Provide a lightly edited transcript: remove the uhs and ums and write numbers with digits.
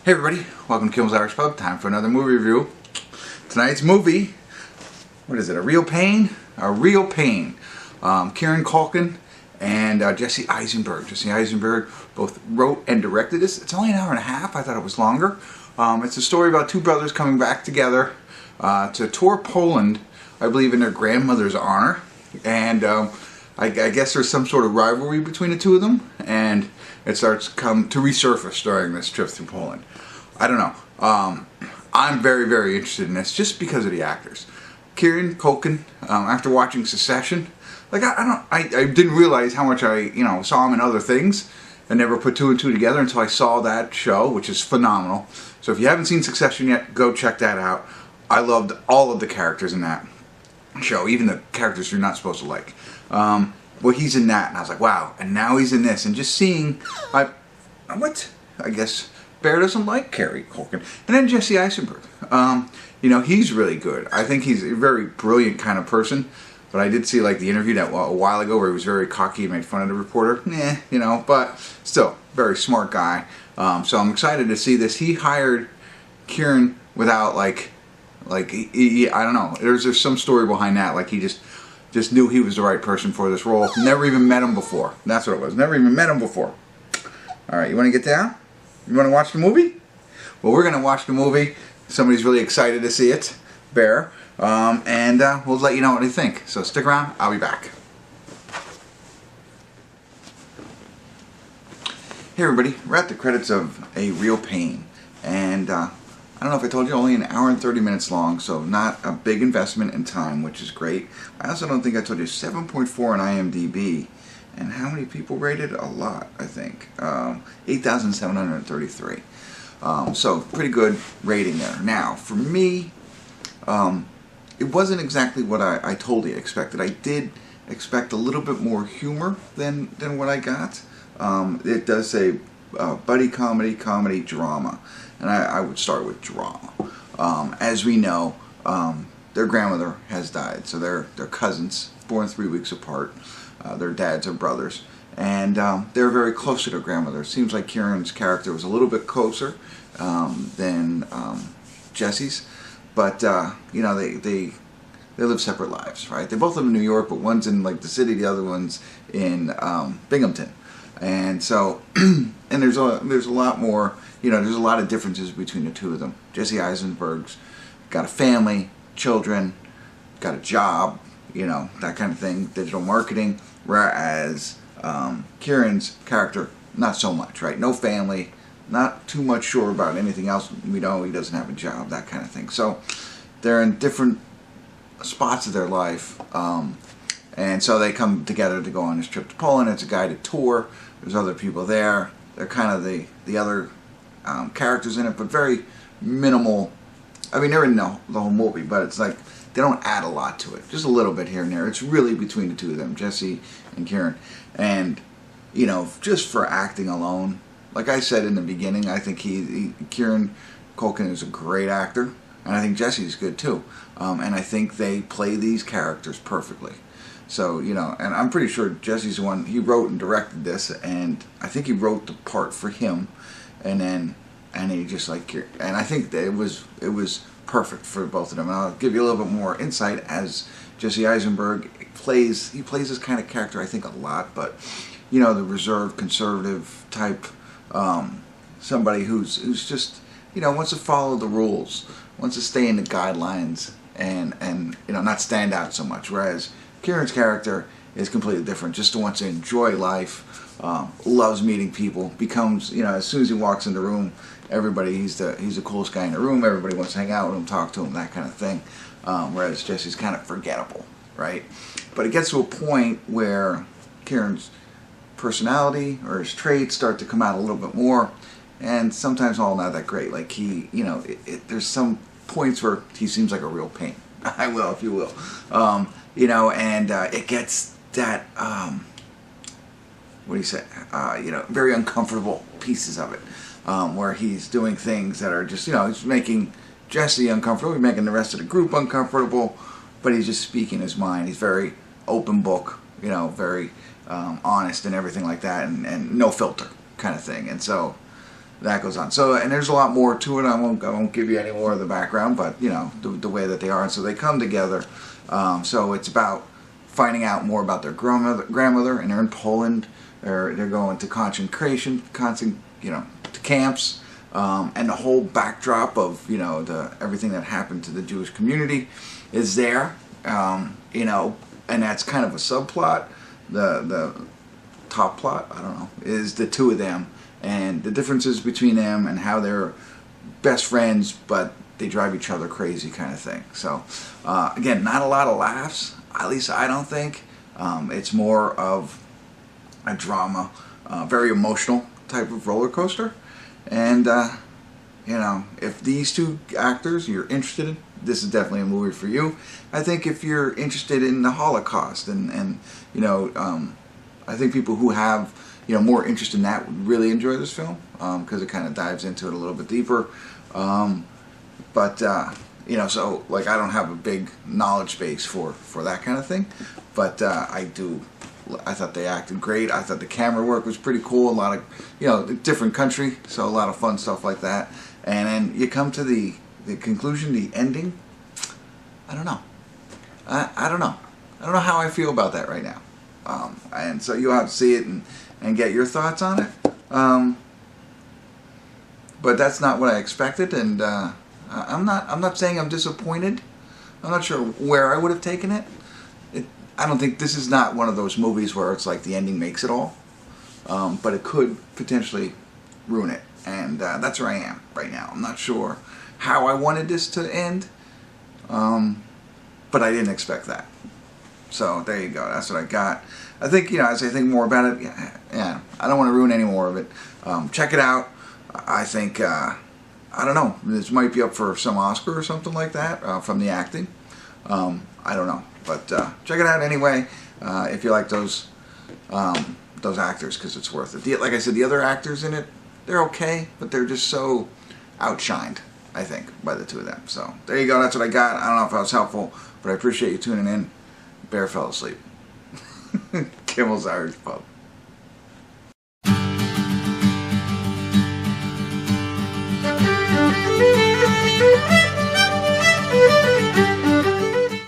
Hey everybody, welcome to Kimmel's Irish Pub. Time for another movie review. Tonight's movie, what is it, A Real Pain? A Real Pain. Kieran, Culkin, and Jesse Eisenberg. Jesse Eisenberg both wrote and directed this. It's only an hour and a half. I thought it was longer. It's a story about two brothers coming back together to tour Poland, I believe in their grandmother's honor. And I guess there's some sort of rivalry between the two of them, and it starts to resurface during this trip through Poland. I don't know. I'm very, very interested in this just because of the actors. Kieran, Culkin, after watching Succession, like I didn't realize how much I saw him in other things. I never put two and two together until I saw that show, which is phenomenal. So if you haven't seen Succession yet, go check that out. I loved all of the characters in that show, even the characters you're not supposed to like. Well, he's in that, and I was like, wow. And now he's in this, and just seeing, I guess Bear doesn't like Carrie Culkin, and then Jesse Eisenberg. He's really good. I think he's a very brilliant kind of person. But I did see like the interview that a while ago where he was very cocky and made fun of the reporter. But still, very smart guy. So I'm excited to see this. He hired Kieran without I don't know. There's some story behind that. Like he just knew he was the right person for this role. Never even met him before. That's what it was. Never even met him before. All right, you want to get down? You want to watch the movie? Well, we're going to watch the movie. Somebody's really excited to see it. Bear. And we'll let you know what they think. So stick around. I'll be back. Hey everybody, we're at the credits of A Real Pain. And I don't know if I told you, only an hour and 30 minutes long, so not a big investment in time, which is great. I also don't think I told you 7.4 on IMDb. And how many people rated? A lot, I think. 8,733. So pretty good rating there. Now, for me, it wasn't exactly what I totally expected. I did expect a little bit more humor than what I got. It does say buddy comedy, drama. And I would start with drama. As we know, their grandmother has died. So they're cousins, born 3 weeks apart. Their dads are brothers. And they're very close to their grandmother. It seems like Kieran's character was a little bit closer than Jesse's. But, they live separate lives, right? They both live in New York, but one's in, the city, the other one's in Binghamton. And so, and there's a lot more, there's a lot of differences between the two of them. Jesse Eisenberg's got a family, children, got a job, that kind of thing, digital marketing, whereas Kieran's character, not so much, right? No family, not too much sure about anything else. We know he doesn't have a job, that kind of thing. So they're in different spots of their life, and so they come together to go on this trip to Poland. It's a guided tour. There's other people there. They're kind of the other characters in it, but very minimal. I mean, they're in the whole movie, but it's like they don't add a lot to it. Just a little bit here and there. It's really between the two of them, Jesse and Kieran. And, just for acting alone, like I said in the beginning, I think Kieran Culkin is a great actor, and I think Jesse's good too. And I think they play these characters perfectly. So, and I'm pretty sure Jesse's the one, he wrote and directed this, and I think he wrote the part for him, and he just and I think that it was perfect for both of them. And I'll give you a little bit more insight as Jesse Eisenberg plays this kind of character, I think, a lot, but, the reserved, conservative type, somebody who's just, wants to follow the rules, wants to stay in the guidelines, and not stand out so much. Whereas Kieran's character is completely different. Just wants to enjoy life, loves meeting people, becomes, as soon as he walks in the room, everybody, he's the coolest guy in the room. Everybody wants to hang out with him, talk to him, that kind of thing. Whereas Jesse's kind of forgettable, right? But it gets to a point where Kieran's personality or his traits start to come out a little bit more, and sometimes all not that great. Like there's some points where he seems like a real pain. I will, if you will. And it gets that, what do you say, very uncomfortable pieces of it, where he's doing things that are just, he's making Jesse uncomfortable, he's making the rest of the group uncomfortable, but he's just speaking his mind. He's very open book, very honest and everything like that, and no filter kind of thing. And so that goes on. So, and there's a lot more to it. I won't give you any more of the background, but you know, the way that they are. And so they come together. So it's about finding out more about their grandmother, and they're in Poland. They're going to concentration, to camps, and the whole backdrop of, you know, everything that happened to the Jewish community is there. You know, and that's kind of a subplot. The top plot, I don't know, is the two of them and the differences between them and how they're best friends, but they drive each other crazy kind of thing. So, again, not a lot of laughs, at least I don't think. It's more of a drama, very emotional type of roller coaster. And, you know, if these two actors you're interested in, this is definitely a movie for you. I think if you're interested in the Holocaust and you know, I think people who have, you know, more interest in that would really enjoy this film, because it kind of dives into it a little bit deeper. But you know, so like I don't have a big knowledge base for that kind of thing, but I thought they acted great. I thought the camera work was pretty cool. A lot of, you know, different country, so a lot of fun stuff like that. And then you come to the conclusion, the ending. I don't know. I don't know. I don't know how I feel about that right now. And so you'll have to see it and get your thoughts on it. But that's not what I expected, and I'm not saying I'm disappointed. I'm not sure where I would have taken it. I don't think this is not one of those movies where it's like the ending makes it all, but it could potentially ruin it, and that's where I am right now. I'm not sure how I wanted this to end, but I didn't expect that. So there you go. That's what I got. I think, you know, as I think more about it, yeah, I don't want to ruin any more of it. Check it out. I think, I don't know, this might be up for some Oscar or something like that from the acting. I don't know, but check it out anyway if you like those actors, because it's worth it. Like I said, the other actors in it, they're okay, but they're just so outshined, I think, by the two of them. So there you go. That's what I got. I don't know if I was helpful, but I appreciate you tuning in. Bear fell asleep. Kimmel's Irish Pub.